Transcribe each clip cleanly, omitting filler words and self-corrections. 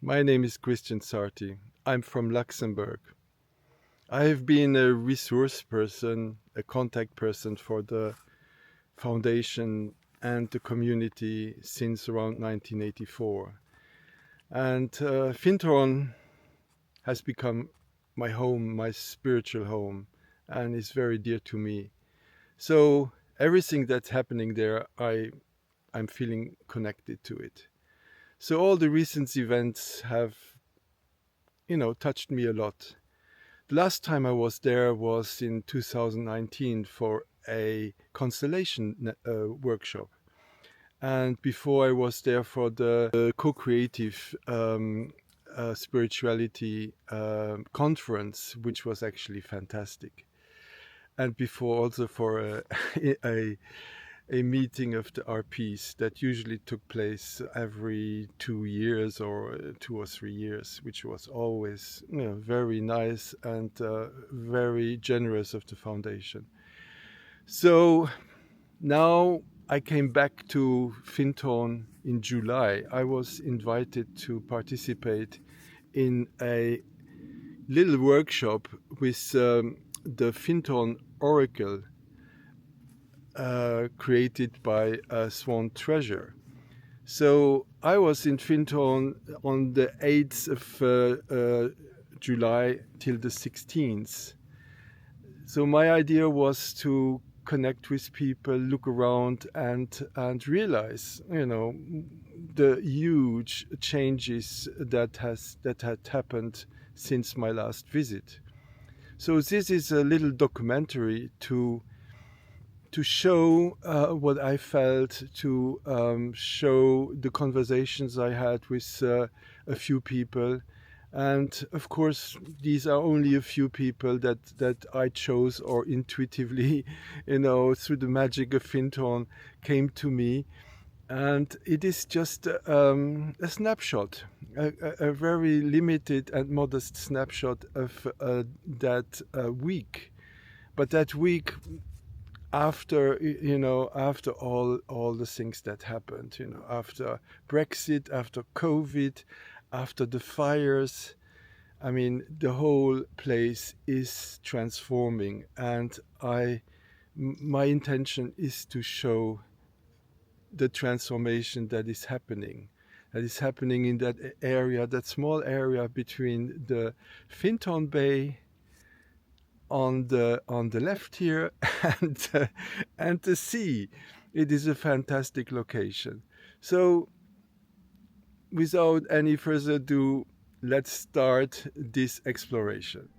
My name is Christian Sarti. I'm from Luxembourg. I have been a resource person, a contact person for the foundation and the community since around 1984. And Findhorn has become my home, my spiritual home, and is very dear to me. So everything that's happening there, I'm feeling connected to it. So all the recent events have, touched me a lot. The last time I was there was in 2019 for a constellation workshop. And before I was there for the co-creative spirituality conference, which was actually fantastic. And before also for a meeting of the RPs that usually took place every 2 years or 2 or 3 years, which was always very nice and very generous of the foundation. So now I came back to Findhorn in July. I was invited to participate in a little workshop with the Findhorn Oracle created by Swan Treasure. So I was in Findhorn on the 8th of July till the 16th. So my idea was to connect with people, look around and realize, the huge changes that had happened since my last visit. So this is a little documentary to show what I felt, to show the conversations I had with a few people. And of course, these are only a few people that I chose or intuitively, through the magic of Findhorn came to me. And it is just a snapshot, a very limited and modest snapshot of that week. But that week, after after all the things that happened, after Brexit, after COVID, after the fires, I mean, the whole place is transforming, and my intention is to show the transformation that is happening in that area, that small area between the Findhorn Bay on the left here and the sea. It is a fantastic location. So without any further ado, let's start this exploration.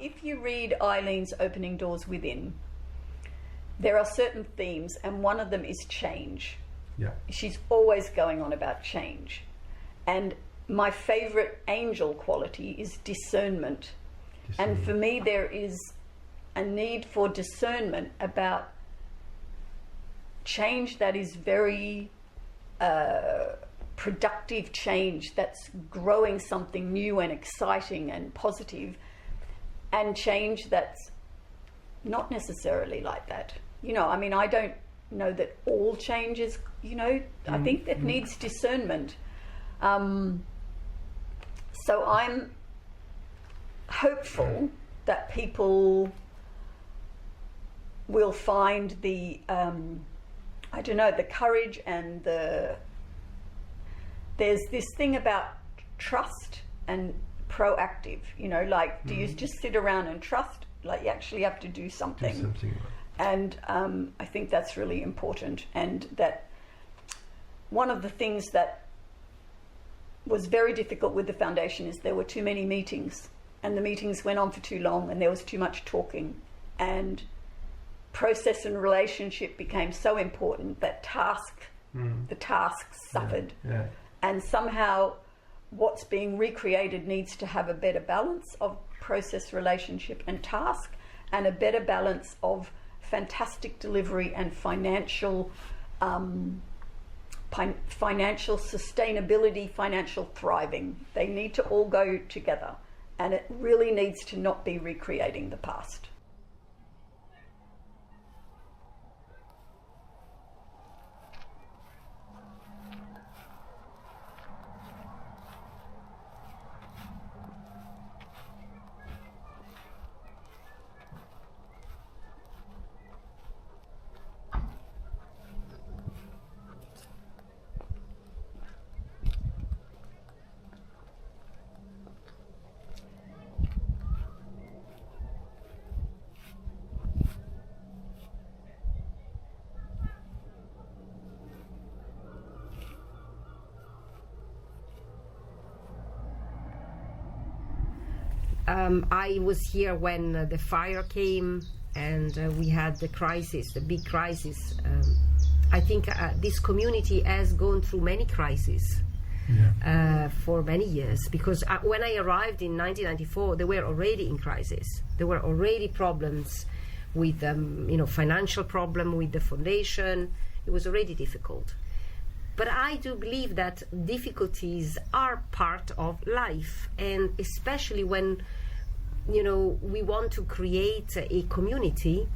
If you read Eileen's Opening Doors Within, there are certain themes, and one of them is change. Yeah. She's always going on about change. And my favorite angel quality is discernment. And for me, there is a need for discernment about change that is very productive change, that's growing something new and exciting and positive, and change that's not necessarily like that. I don't know that all change is, I think that needs discernment. So I'm hopeful that people will find the, the courage and there's this thing about trust and proactive, do you just sit around and trust? Like, you actually have to do something. And I think that's really important. And that one of the things that was very difficult with the foundation is there were too many meetings. and the meetings went on for too long and there was too much talking, and process and relationship became so important that the task suffered. Yeah. And somehow what's being recreated needs to have a better balance of process, relationship and task, and a better balance of fantastic delivery and financial sustainability, financial thriving. They need to all go together, and it really needs to not be recreating the past. I was here when the fire came and we had the crisis, the big crisis. I think this community has gone through many crises for many years, because when I arrived in 1994, they were already in crisis. There were already problems with financial problem with the foundation. It was already difficult. But I do believe that difficulties are part of life, and especially when we want to create a community,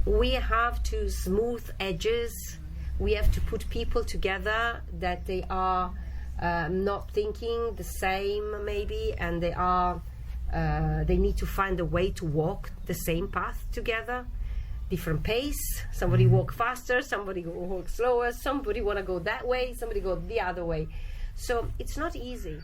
we have to smooth edges. We have to put people together that they are not thinking the same maybe, and they need to find a way to walk the same path together. Different pace. Somebody walk faster, somebody walk slower, somebody want to go that way, somebody go the other way. So it's not easy.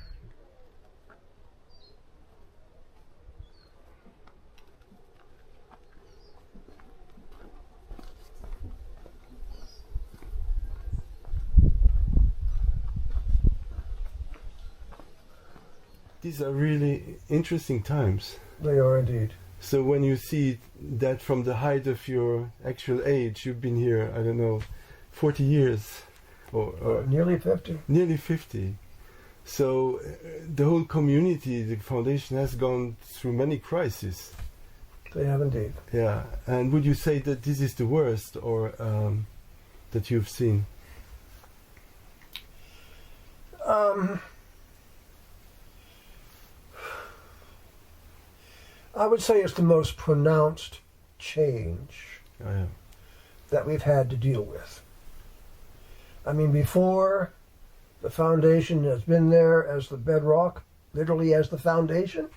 These are really interesting times. They are indeed. So when you see that from the height of your actual age, you've been here, I don't know, 40 years or nearly 50. Nearly 50. So the whole community, the foundation has gone through many crises. They have indeed. Yeah. And would you say that this is the worst or that you've seen? I would say it's the most pronounced change that we've had to deal with. I mean, before, the foundation has been there as the bedrock, literally as the foundation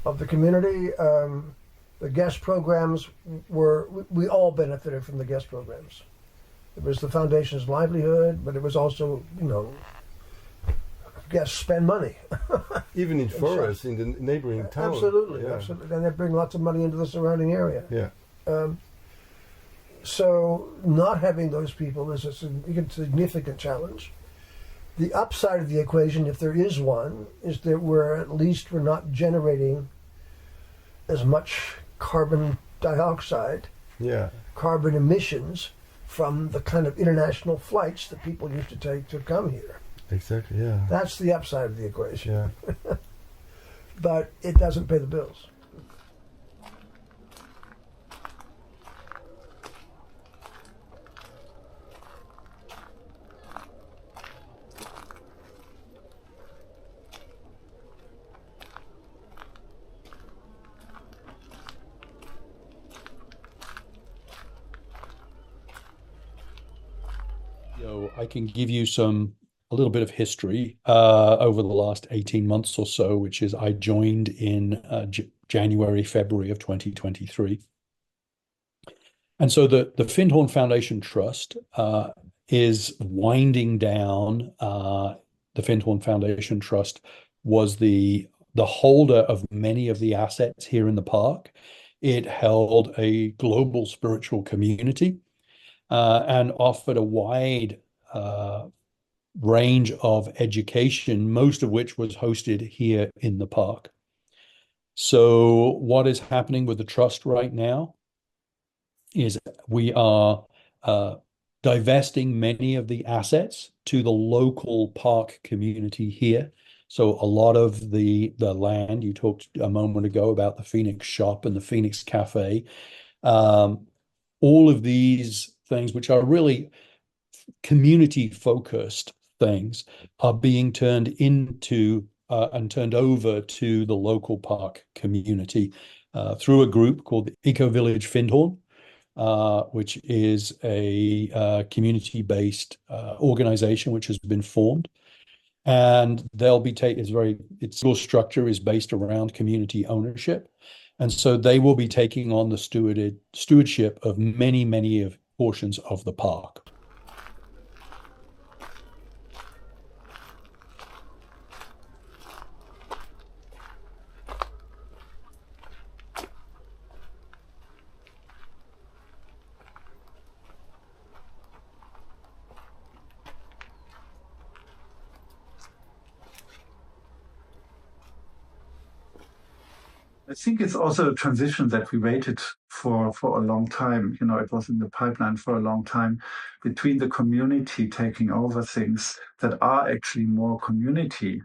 of the community. The guest programs we all benefited from the guest programs. It was the foundation's livelihood, but it was also, guests spend money. Even in Forest, in the neighboring town. Absolutely, absolutely. And they bring lots of money into the surrounding area. Yeah. So not having those people is a significant challenge. The upside of the equation, if there is one, is that we're not generating as much carbon dioxide, carbon emissions from the kind of international flights that people used to take to come here. Exactly, yeah. That's the upside of the equation. Yeah. But it doesn't pay the bills. I can give you a little bit of history over the last 18 months or so, which is I joined in January, February of 2023. And so the Findhorn Foundation Trust is winding down. The Findhorn Foundation Trust was the holder of many of the assets here in the park. It held a global spiritual community and offered a wide range of education, most of which was hosted here in the park. So what is happening with the trust right now is we are divesting many of the assets to the local park community here. So a lot of the land, you talked a moment ago about the Phoenix Shop and the Phoenix Cafe, all of these things, which are really community focused things, are being turned into and turned over to the local park community through a group called the Eco Village Findhorn, which is a community-based organization which has been formed. And they'll be its whole structure is based around community ownership. And so they will be taking on the stewardship of many of portions of the park. I think it's also a transition that we waited for a long time. You know, it was in the pipeline for a long time, between the community taking over things that are actually more community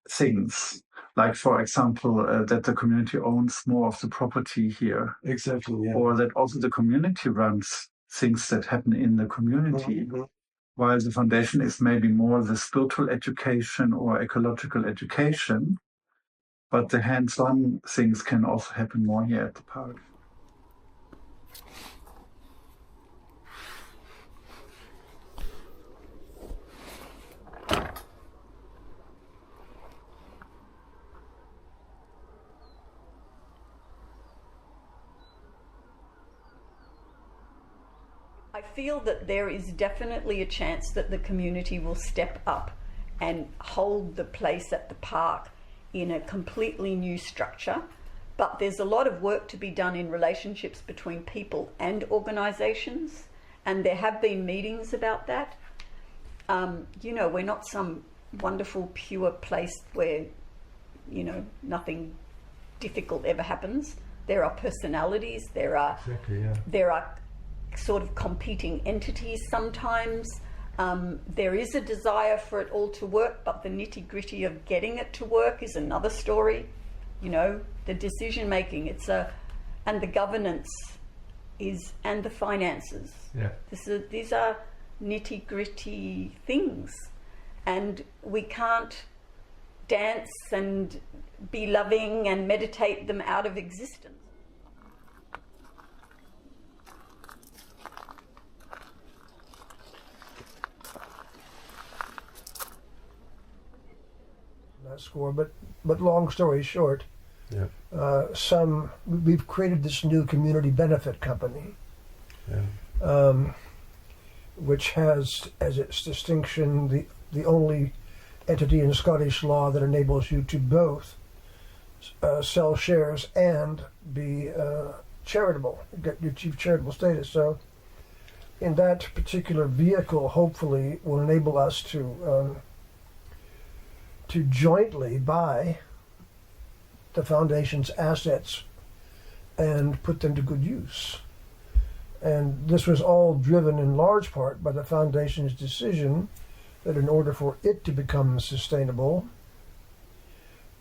things. Like, for example, that the community owns more of the property here. Exactly, yeah. Or that also the community runs things that happen in the community. Mm-hmm. While the foundation is maybe more the spiritual education or ecological education. But the hands-on things can also happen more here at the park. I feel that there is definitely a chance that the community will step up and hold the place at the park in a completely new structure, but there's a lot of work to be done in relationships between people and organisations, and there have been meetings about that. You know, we're not some wonderful pure place where, you know, nothing difficult ever happens. There are personalities, there are sort of competing entities sometimes. There is a desire for it all to work, but the nitty-gritty of getting it to work is another story. You know, the decision making, and the governance and the finances. Yeah. These are nitty-gritty things, and we can't dance and be loving and meditate them out of existence. Score, but long story short, we've created this new community benefit company, which has as its distinction the only entity in Scottish law that enables you to both sell shares and be charitable, get your chief charitable status. So in that particular vehicle, hopefully will enable us to jointly buy the foundation's assets and put them to good use. And this was all driven in large part by the foundation's decision that in order for it to become sustainable,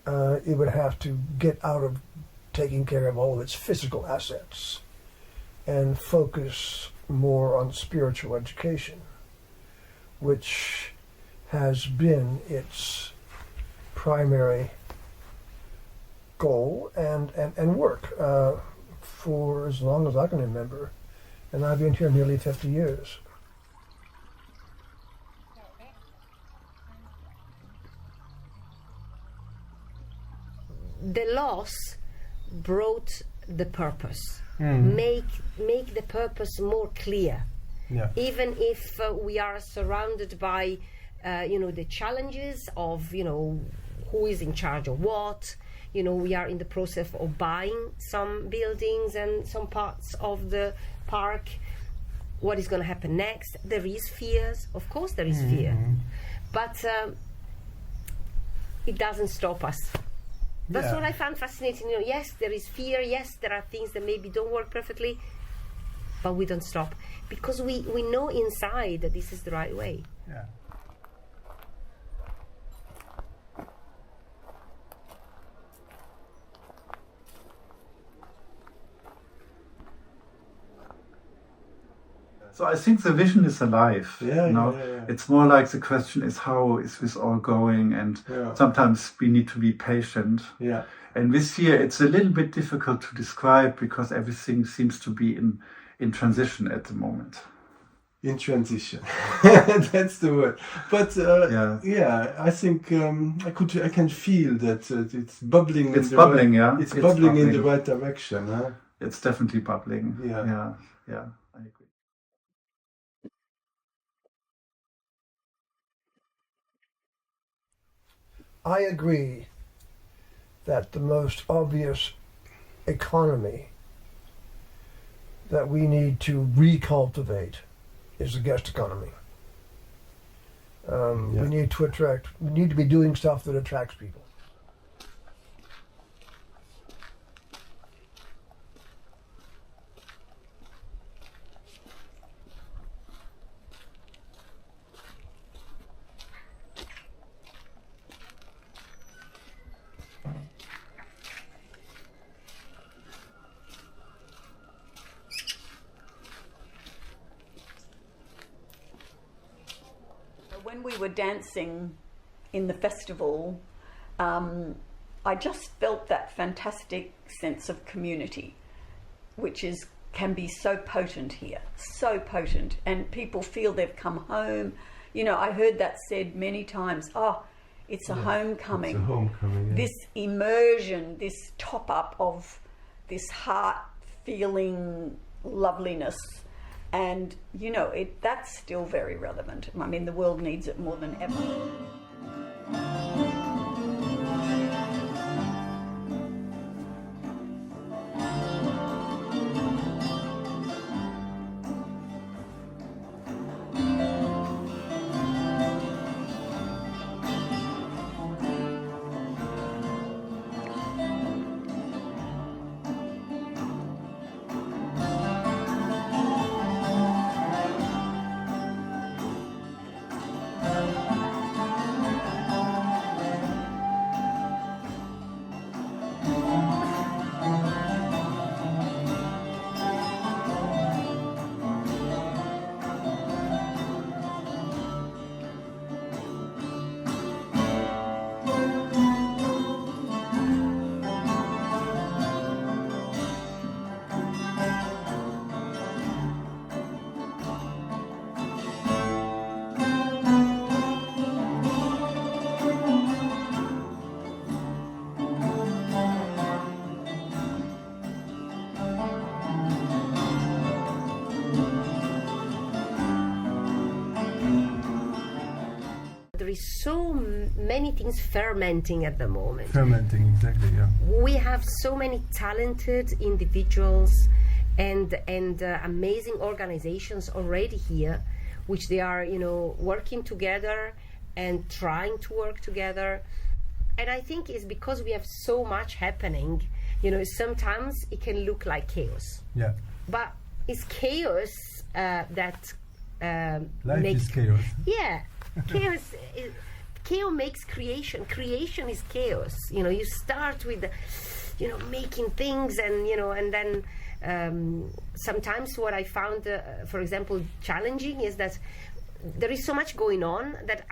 it would have to get out of taking care of all of its physical assets and focus more on spiritual education, which has been its primary goal and work for as long as I can remember. And I've been here nearly 50 years. The loss brought the purpose. Make the purpose more clear. Yeah. Even if we are surrounded by the challenges of who is in charge of what. We are in the process of buying some buildings and some parts of the park. what is going to happen next. There is fears, of course there is fear, but it doesn't stop us. That's what I found fascinating. Yes, there is fear, yes, there are things that maybe don't work perfectly, but we don't stop because we know inside that this is the right way. Yeah. So I think the vision is alive. It's more like the question is, how is this all going? And sometimes we need to be patient. Yeah. And this year it's a little bit difficult to describe because everything seems to be in transition at the moment. In transition, that's the word. But I think I can feel that it's bubbling. It's bubbling, It's bubbling in the right direction. Huh? It's definitely bubbling. Yeah. I agree. I agree that the most obvious economy that we need to recultivate is the guest economy. We need to be doing stuff that attracts people. When we were dancing in the festival, I just felt that fantastic sense of community, which can be so potent here, so potent, and people feel they've come home. I heard that said many times. Oh, it's a homecoming. It's a homecoming. Yeah. This immersion, this top up of this heart feeling loveliness. And, that's still very relevant. I mean, the world needs it more than ever. There is so many things fermenting at the moment. Fermenting, exactly, yeah. We have so many talented individuals and amazing organizations already here, which they are, working together and trying to work together. And I think it's because we have so much happening, sometimes it can look like chaos. Yeah. But it's chaos that Life is chaos. Yeah. Chaos makes creation. Creation is chaos. You start with, making things, and then sometimes what I found, for example, challenging is that there is so much going on that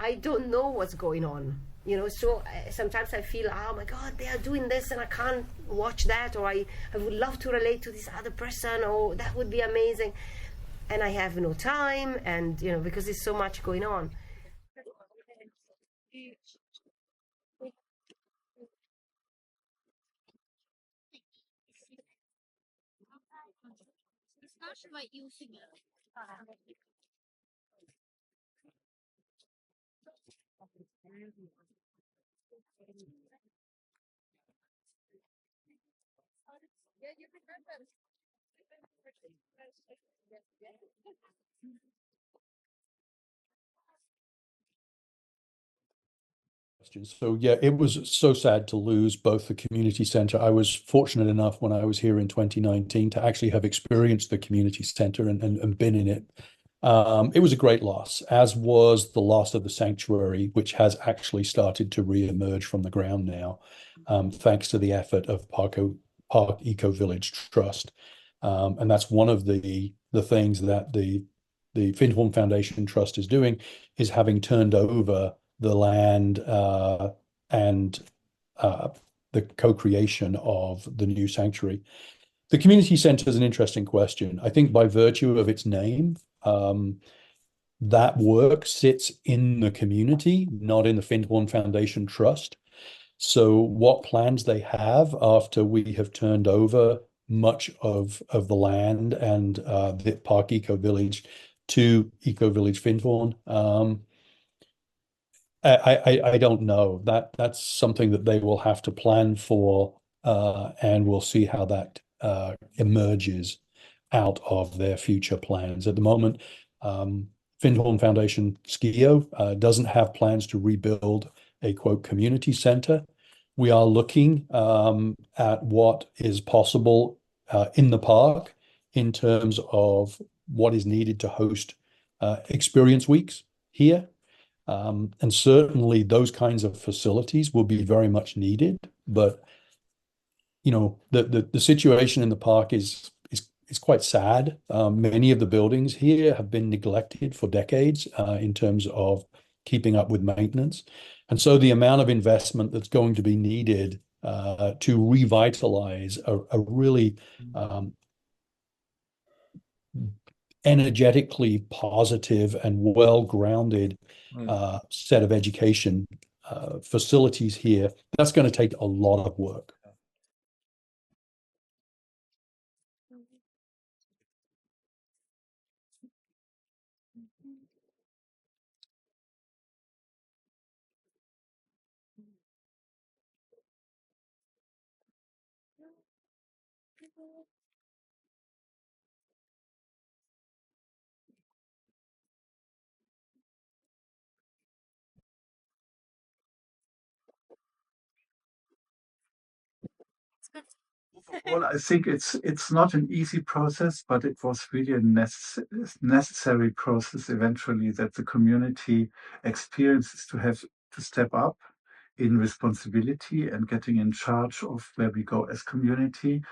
I don't know what's going on. So sometimes I feel, oh my God, they are doing this and I can't watch that, or I would love to relate to this other person, or that would be amazing. And I have no time, and because there's so much going on. So yeah, it was so sad to lose both the community center. I was fortunate enough when I was here in 2019 to actually have experienced the community center and been in it. It was a great loss, as was the loss of the sanctuary, which has actually started to re-emerge from the ground now, thanks to the effort of Park Eco Village Trust. And that's one of the things that the Findhorn Foundation Trust is doing, is having turned over the land and the co-creation of the new sanctuary. The community center is an interesting question. I think by virtue of its name, that work sits in the community, not in the Findhorn Foundation Trust. So what plans they have after we have turned over much of the land and the Park Eco Village to Eco Village Findhorn, I don't know. That's something that they will have to plan for, and we'll see how that emerges out of their future plans. At the moment, Findhorn Foundation Skio doesn't have plans to rebuild a quote community center. We are looking at what is possible in the park in terms of what is needed to host experience weeks here. And certainly those kinds of facilities will be very much needed. But you know, the situation in the park is quite sad. Many of the buildings here have been neglected for decades in terms of keeping up with maintenance. And so the amount of investment that's going to be needed to revitalize a really energetically positive and well-grounded set of education facilities here, that's going to take a lot of work. Well, I think it's not an easy process, but it was really a necessary process eventually that the community experiences to have to step up in responsibility and getting in charge of where we go as community,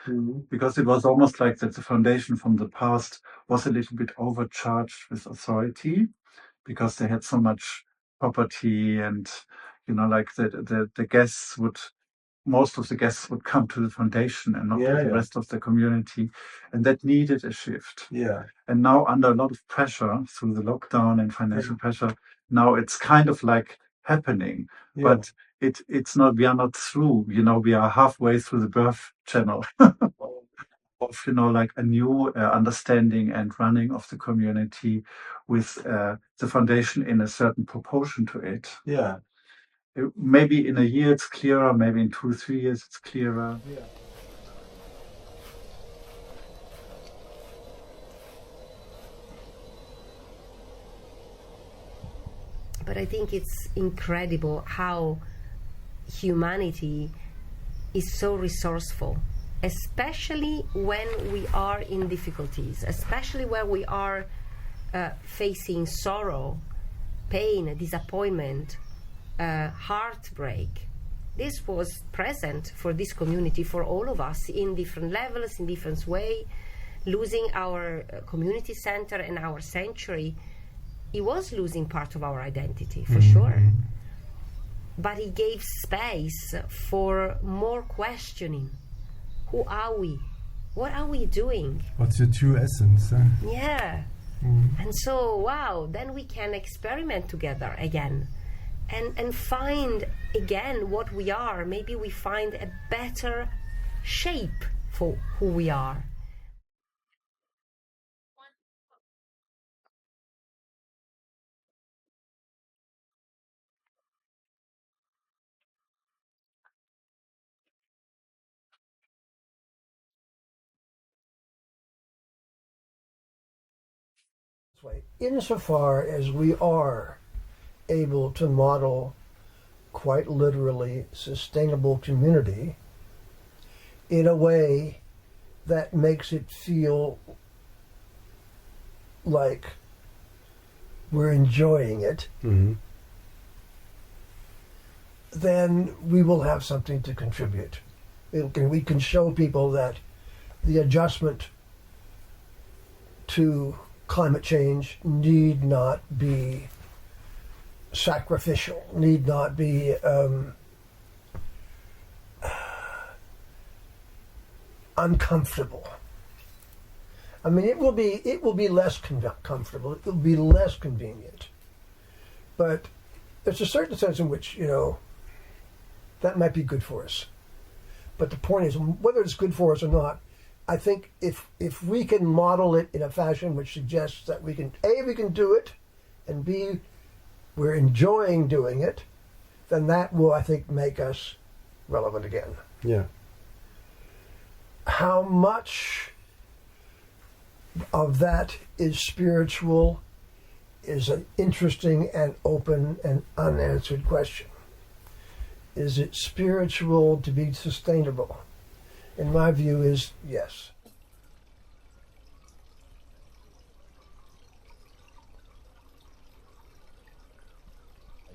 because it was almost like that the foundation from the past was a little bit overcharged with authority because they had so much property and like the guests would most of the guests would come to the foundation and not to the rest of the community. And that needed a shift. Yeah. And now, under a lot of pressure through the lockdown and financial pressure, now it's kind of like happening. Yeah. But it's not, we are not through, we are halfway through the birth channel of, like a new understanding and running of the community with the foundation in a certain proportion to it. Yeah. Maybe in a year it's clearer, maybe in 2 or 3 years it's clearer. Yeah. But I think it's incredible how humanity is so resourceful, especially when we are in difficulties, especially where we are facing sorrow, pain, disappointment, heartbreak. This was present for this community, for all of us, in different levels, in different way. Losing our community center and our sanctuary, it was losing part of our identity, for sure. But it gave space for more questioning. Who are we? What are we doing? What's your true essence? Yeah. And so, wow, then we can experiment together again and find again what we are. Maybe we find a better shape for who we are. Insofar as we are able to model quite literally sustainable community in a way that makes it feel like we're enjoying it, then we will have something to contribute. We can show people that the adjustment to climate change need not be sacrificial, need not be uncomfortable. I mean, it will be less comfortable. It will be less convenient, but there's a certain sense in which that might be good for us. But the point is, whether it's good for us or not, I think if we can model it in a fashion which suggests that we can do it, and B, we're enjoying doing it, then that will, I think, make us relevant again. Yeah. How much of that is spiritual is an interesting and open and unanswered question. Is it spiritual to be sustainable? In my view is yes.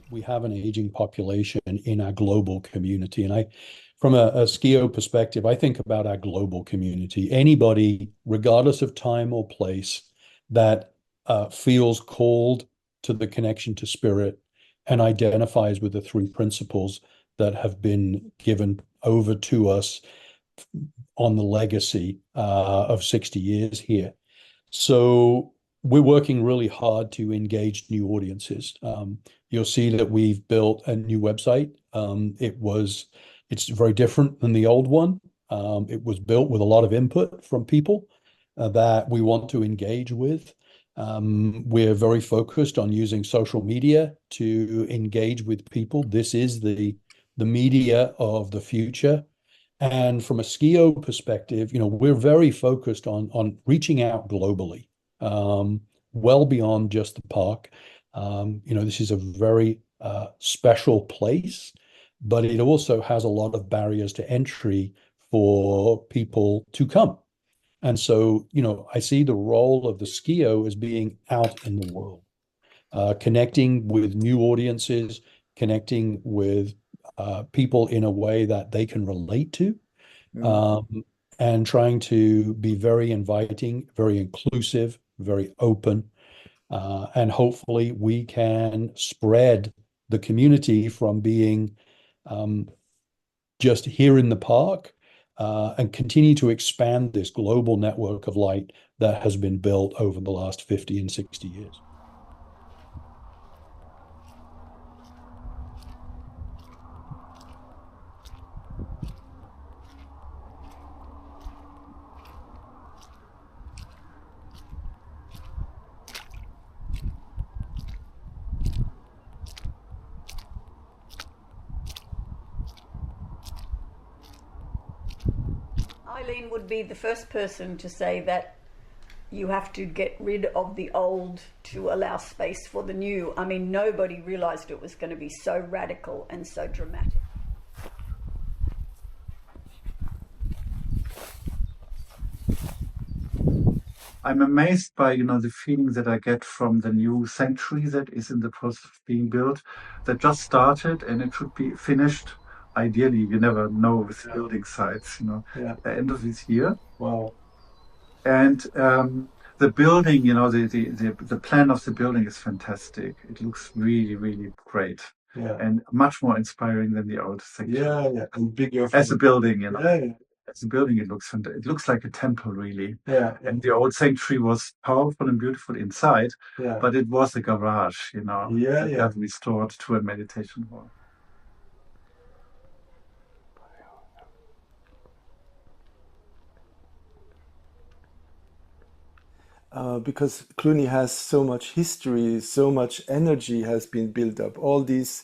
We have an aging population in our global community. And from a SKIO perspective, I think about our global community. Anybody, regardless of time or place, that feels called to the connection to spirit and identifies with the three principles that have been given over to us on the legacy of 60 years here. So we're working really hard to engage new audiences. You'll see that we've built a new website. It's very different than the old one. It was built with a lot of input from people that we want to engage with. We're very focused on using social media to engage with people. This is the media of the future. And from a SKIO perspective, we're very focused on reaching out globally, well beyond just the park. This is a very special place, but it also has a lot of barriers to entry for people to come. And so, I see the role of the SKIO as being out in the world, connecting with new audiences, connecting with people in a way that they can relate to, and trying to be very inviting, very inclusive, very open. And hopefully we can spread the community from being just here in the park and continue to expand this global network of light that has been built over the last 50 and 60 years. Eileen would be the first person to say that you have to get rid of the old to allow space for the new. I mean, nobody realized it was going to be so radical and so dramatic. I'm amazed by, the feeling that I get from the new sanctuary that is in the process of being built, that just started and it should be finished. Ideally, you never know with building sites, the end of this year. Wow. And the building, the plan of the building is fantastic. It looks really, really great. Yeah. And much more inspiring than the old sanctuary. Yeah, and bigger. As a building, Yeah. As a building, it looks like a temple, really. Yeah. And the old sanctuary was powerful and beautiful inside, but it was a garage, Yeah. that restored to a meditation hall. Because Cluny has so much history, so much energy has been built up. All these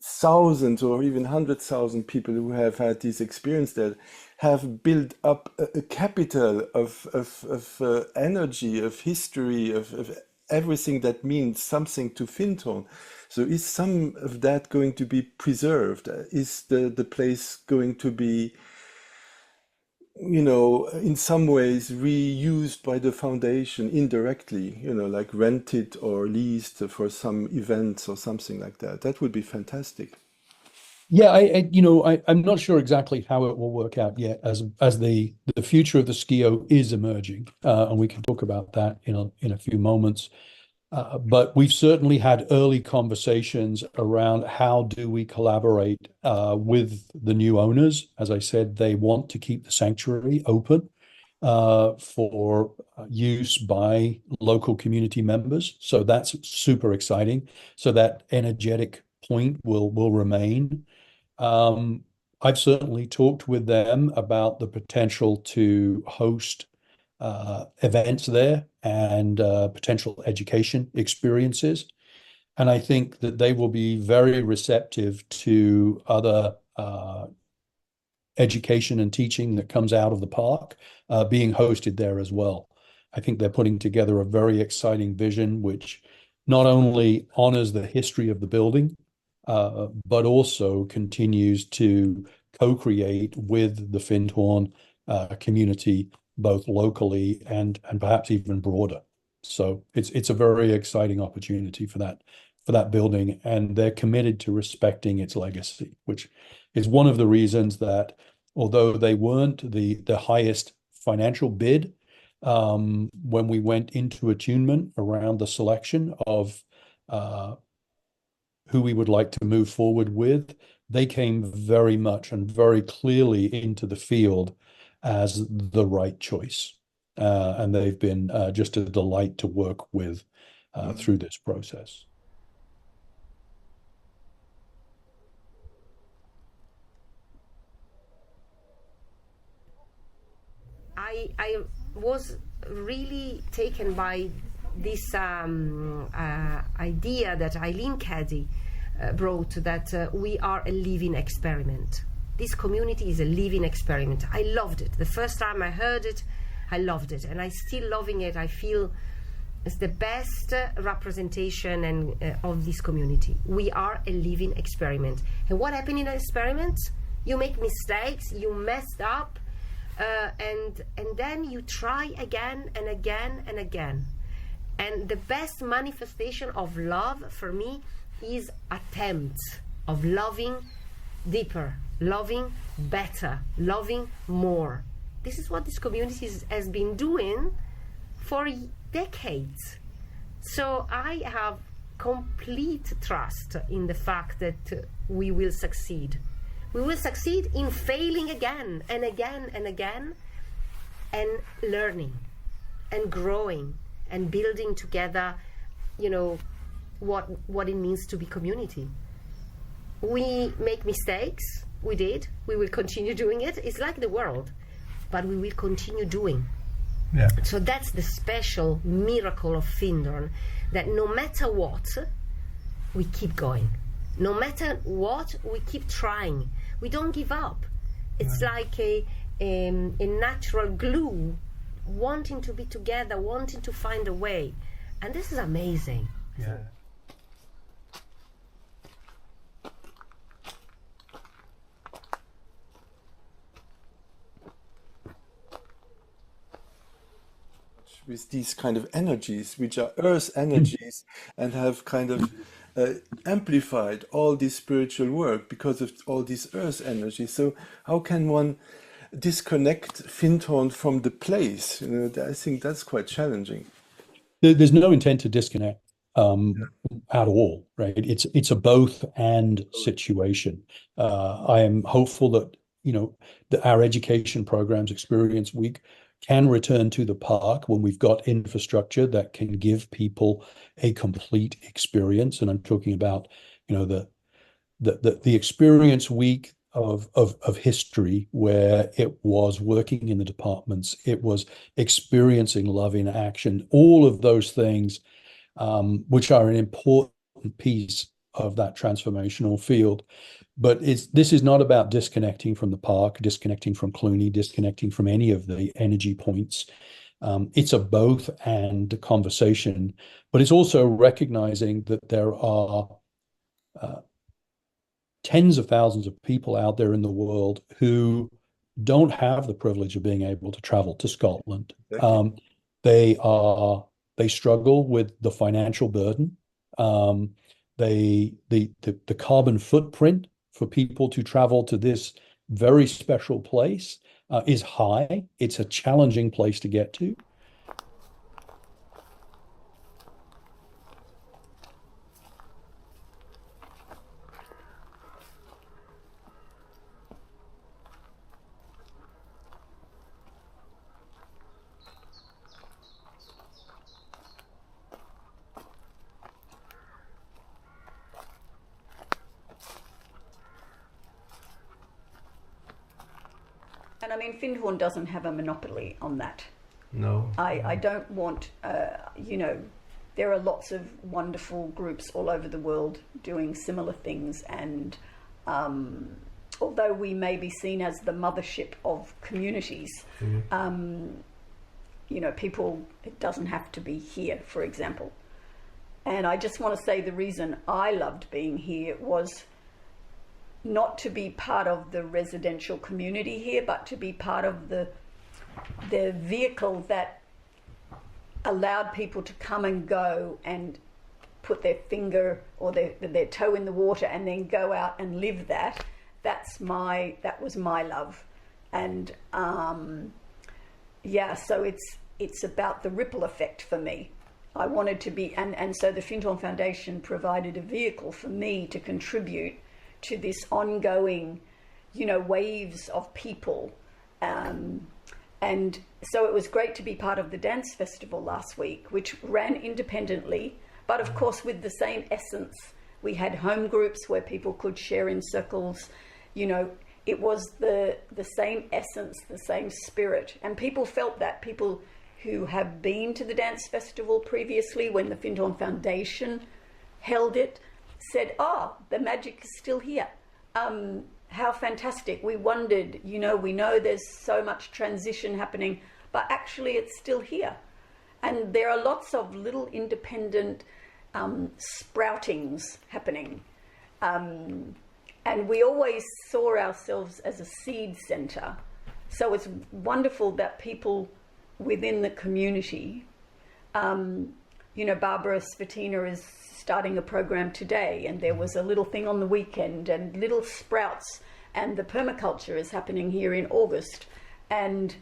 thousands or even 100,000 people who have had this experience that have built up a capital of energy, of history, of everything that means something to Findhorn. So is some of that going to be preserved? Is the place going to be, in some ways reused by the foundation indirectly, like rented or leased for some events or something like that? That would be fantastic. Yeah, I'm not sure exactly how it will work out yet, as the future of the Skio is emerging, and we can talk about that in a few moments. But we've certainly had early conversations around how do we collaborate with the new owners. As I said, they want to keep the sanctuary open for use by local community members. So that's super exciting. So that energetic point will remain. I've certainly talked with them about the potential to host events there and potential education experiences. And I think that they will be very receptive to other education and teaching that comes out of the park being hosted there as well. I think they're putting together a very exciting vision, which not only honors the history of the building, but also continues to co-create with the Findhorn community, both locally and perhaps even broader. So it's a very exciting opportunity for that building, and they're committed to respecting its legacy, which is one of the reasons that although they weren't the highest financial bid when we went into attunement around the selection of who we would like to move forward with, they came very much and very clearly into the field as the right choice. And they've been just a delight to work with through this process. I was really taken by this idea that Eileen Caddy brought, that we are a living experiment. This community is a living experiment. I loved it. The first time I heard it, I loved it, and I'm still loving it. I feel it's the best representation of this community. We are a living experiment. And what happened in an experiment? You make mistakes, you messed up, and then you try again and again and again. And the best manifestation of love for me is attempts of loving deeper, loving better, loving more. This is what this community has been doing for decades. So I have complete trust in the fact that we will succeed. We will succeed in failing again and again and again, and learning and growing and building together, what it means to be community. We make mistakes. We did. We will continue doing it. It's like the world, but we will continue doing. Yeah. So that's the special miracle of Findhorn, that no matter what, we keep going. No matter what, we keep trying. We don't give up. It's like a natural glue, wanting to be together, wanting to find a way. And this is amazing. Yeah. With these kind of energies, which are earth energies, and have kind of amplified all this spiritual work because of all these earth energies. So how can one disconnect Findhorn from the place? I think that's quite challenging. There's no intent to disconnect at all, right? It's a both and situation. I am hopeful that that our education programs, Experience Week, can return to the park when we've got infrastructure that can give people a complete experience. And I'm talking about, the Experience Week of history, where it was working in the departments, it was experiencing love in action, all of those things, which are an important piece of that transformational field. But this is not about disconnecting from the park, disconnecting from Cluny, disconnecting from any of the energy points. It's a both and conversation, but it's also recognizing that there are tens of thousands of people out there in the world who don't have the privilege of being able to travel to Scotland. Exactly. They struggle with the financial burden. The carbon footprint for people to travel to this very special place is high. It's a challenging place to get to. And I mean, Findhorn doesn't have a monopoly on that. No. I don't want, there are lots of wonderful groups all over the world doing similar things, and although we may be seen as the mothership of communities, people, it doesn't have to be here, for example. And I just want to say the reason I loved being here was not to be part of the residential community here, but to be part of the vehicle that allowed people to come and go and put their finger or their toe in the water and then go out and live that. That was my love. And so it's about the ripple effect for me. I wanted to be, and so the Findhorn Foundation provided a vehicle for me to contribute to this ongoing, waves of people. And so it was great to be part of the dance festival last week, which ran independently, but of course with the same essence. We had home groups where people could share in circles. It was the same essence, the same spirit. And people felt that. People who have been to the dance festival previously when the Findhorn Foundation held it said, the magic is still here. How fantastic. We wondered, we know there's so much transition happening, but actually it's still here. And there are lots of little independent sproutings happening. And we always saw ourselves as a seed center. So it's wonderful that people within the community, Barbara Svetina is starting a program today, and there was a little thing on the weekend, and little sprouts, and the permaculture is happening here in August, and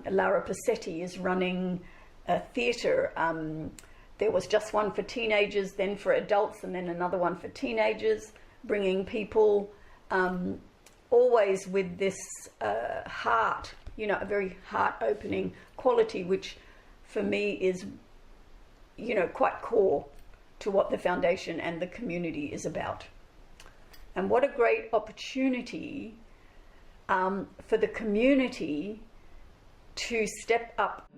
Laura Passetti is running a theatre. There was just one for teenagers, then for adults, and then another one for teenagers, bringing people always with this heart, a very heart-opening quality, which for me is, quite core to what the foundation and the community is about. And what a great opportunity for the community to step up.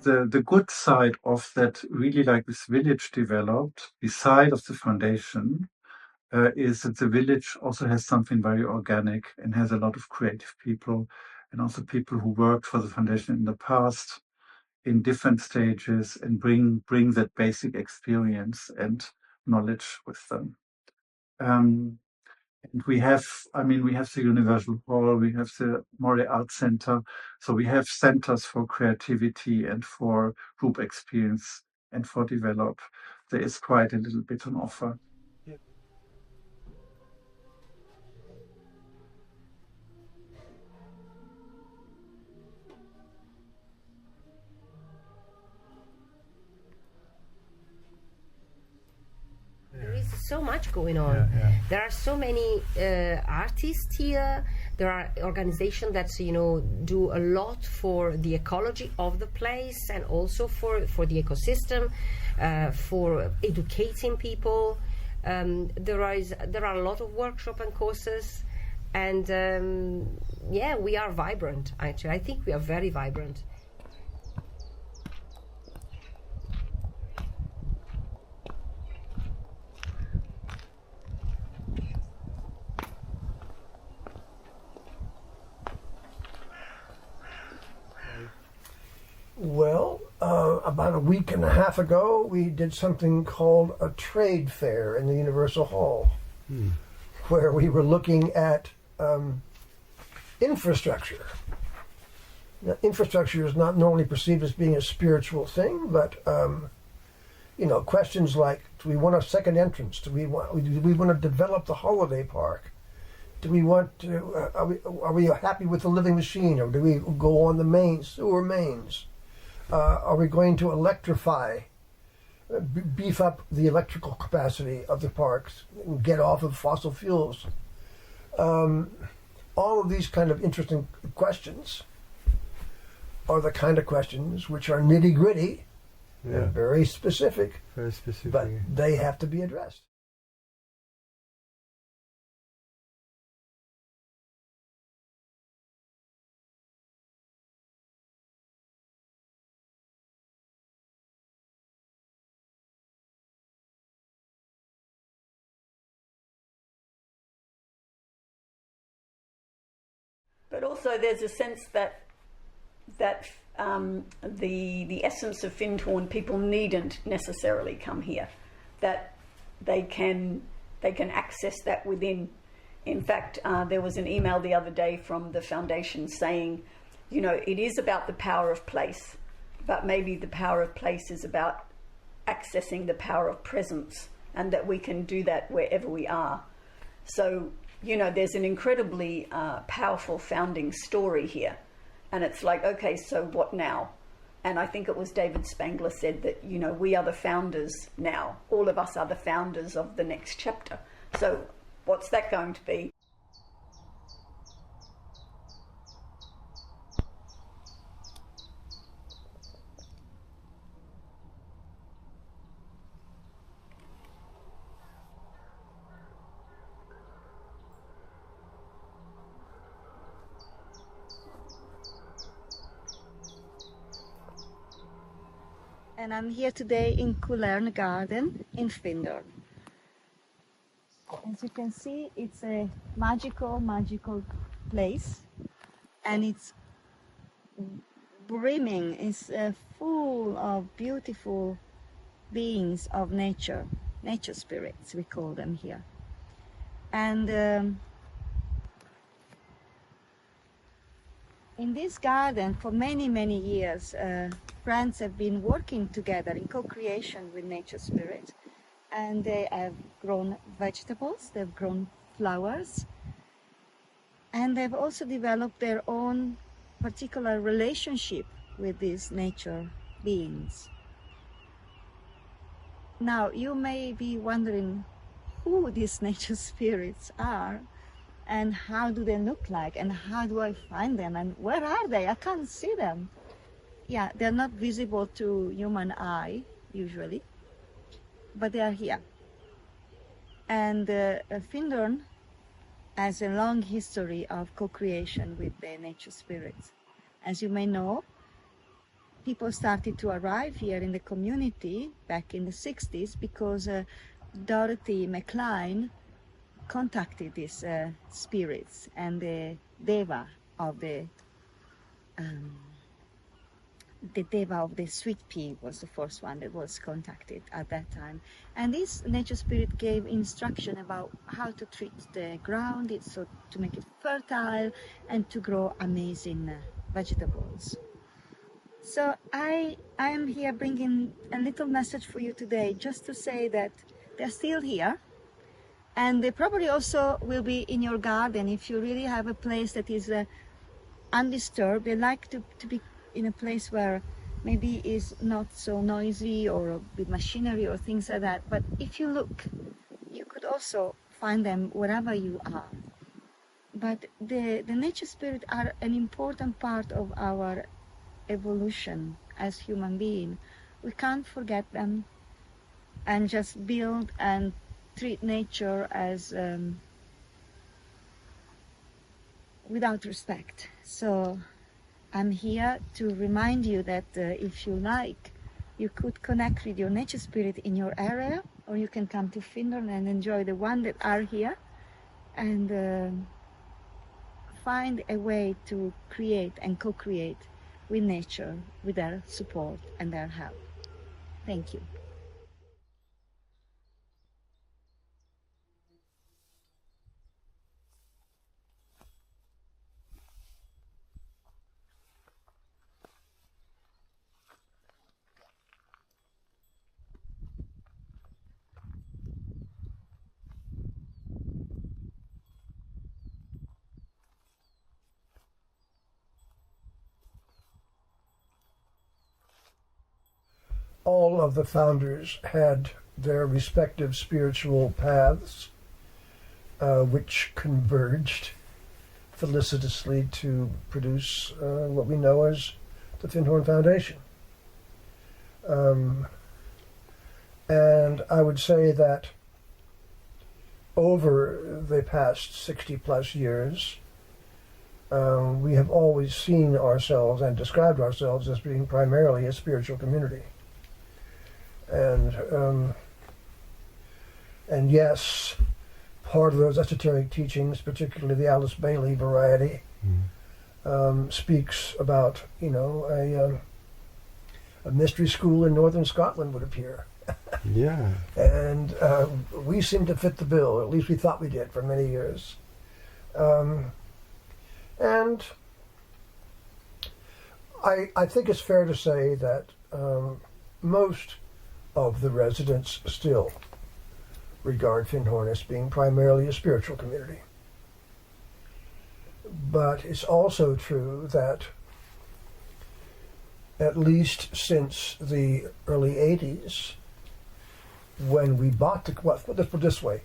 The good side of that, really, like this village developed beside of the foundation, is that the village also has something very organic and has a lot of creative people, and also people who worked for the foundation in the past in different stages, and bring that basic experience and knowledge with them. And we have the Universal Hall, we have the Moray Art Center. So we have centers for creativity and for group experience and for develop. There is quite a little bit on offer. There is so much going on. There are so many artists here. There are organizations that, you know, do a lot for the ecology of the place and also for the ecosystem, for educating people. There are a lot of workshops and courses, and yeah, we are vibrant. Actually, I think we are very vibrant. Well, about a week and a half ago, we did something called a trade fair in the Universal Hall, where we were looking at infrastructure. Now, infrastructure is not normally perceived as being a spiritual thing, but you know, questions like: do we want a second entrance? Do we want to develop the holiday park? Do we want to? Are we happy with the living machine, or do we go on the sewer mains? Are we going to electrify, beef up the electrical capacity of the parks, and get off of fossil fuels? All of these kind of interesting questions are the kind of questions which are nitty-gritty, and very specific, but they have to be addressed. But also there's a sense that the essence of Findhorn, people needn't necessarily come here, that they can access that within. In fact, there was an email the other day from the foundation saying, you know, it is about the power of place, but maybe the power of place is about accessing the power of presence, and that we can do that wherever we are. So, you know, there's an incredibly powerful founding story here. And it's like, okay, so what now? And I think it was David Spangler said that, you know, we are the founders now. All of us are the founders of the next chapter. So what's that going to be? And I'm here today in Kulern Garden in Findhorn. As you can see, it's a magical place, and it's brimming, it's full of beautiful beings of nature spirits, we call them here. And in this garden, for many years, friends have been working together in co-creation with nature spirit, and they have grown vegetables, they've grown flowers, and they've also developed their own particular relationship with these nature beings. Now, you may be wondering who these nature spirits are, and how do they look like, and how do I find them, and where are they? I can't see them. Yeah, they're not visible to human eye, usually, but they are here. And Findhorn has a long history of co-creation with the nature spirits. As you may know, people started to arrive here in the community back in the 60s because Dorothy McLean contacted these spirits, and the Deva of the Deva of the sweet pea was the first one that was contacted at that time. And this nature spirit gave instruction about how to treat the ground, so to make it fertile and to grow amazing vegetables. So I am here bringing a little message for you today, just to say that they're still here, and they probably also will be in your garden if you really have a place that is undisturbed. They like to be in a place where maybe is not so noisy or with machinery or things like that. But if you look, you could also find them wherever you are. But the nature spirit are an important part of our evolution as human beings. We can't forget them and just build and treat nature as without respect. So I'm here to remind you that if you like, you could connect with your nature spirit in your area, or you can come to Findhorn and enjoy the one that are here, and find a way to create and co-create with nature, with their support and their help. Thank you. All of the founders had their respective spiritual paths, which converged felicitously to produce what we know as the Findhorn Foundation. And I would say that over the past 60 plus years, we have always seen ourselves and described ourselves as being primarily a spiritual community. And yes, part of those esoteric teachings, particularly the Alice Bailey variety, speaks about, a mystery school in northern Scotland would appear. Yeah. And we seem to fit the bill, or at least we thought we did for many years. And I think it's fair to say that most of the residents still regard Findhorn as being primarily a spiritual community. But it's also true that at least since the early 80s, when we bought let's put it this way,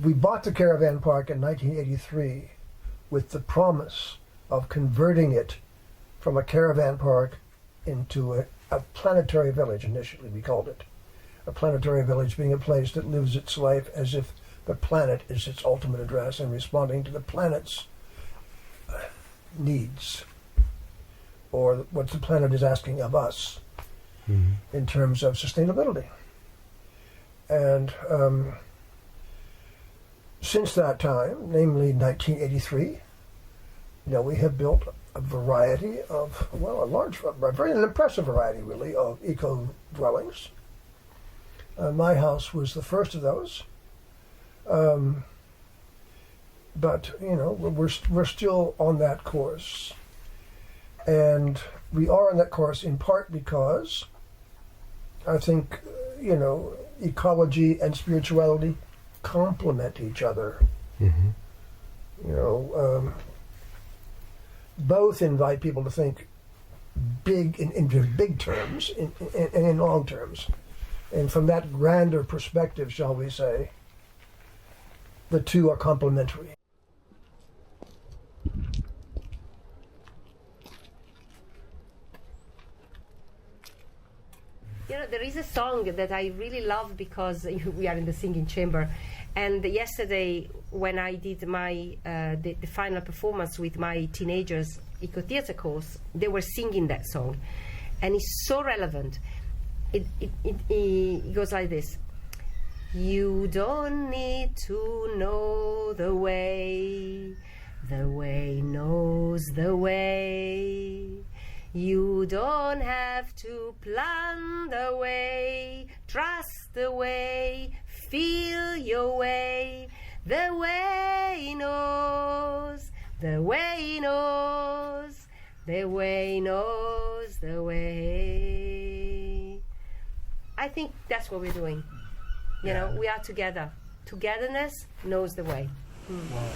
we bought the caravan park in 1983 with the promise of converting it from a caravan park into a planetary village. Initially we called it a planetary village, being a place that lives its life as if the planet is its ultimate address and responding to the planet's needs, or what the planet is asking of us in terms of sustainability. And since that time, namely 1983, we have built a variety of, a very impressive variety, really, of eco-dwellings. My house was the first of those. But, we're still on that course. And we are on that course in part because I think, ecology and spirituality complement each other. Both invite people to think big in big terms and in long terms. And from that grander perspective, shall we say, the two are complementary. There is a song that I really love because we are in the singing chamber. And yesterday, when I did my the final performance with my teenagers eco theater course, they were singing that song, and it's so relevant. It goes like this: you don't need to know the way knows the way. You don't have to plan the way, trust the way, feel your way. The way knows, the way knows, the way knows the way. I think that's what we're doing. We are together. Togetherness knows the way. Wow.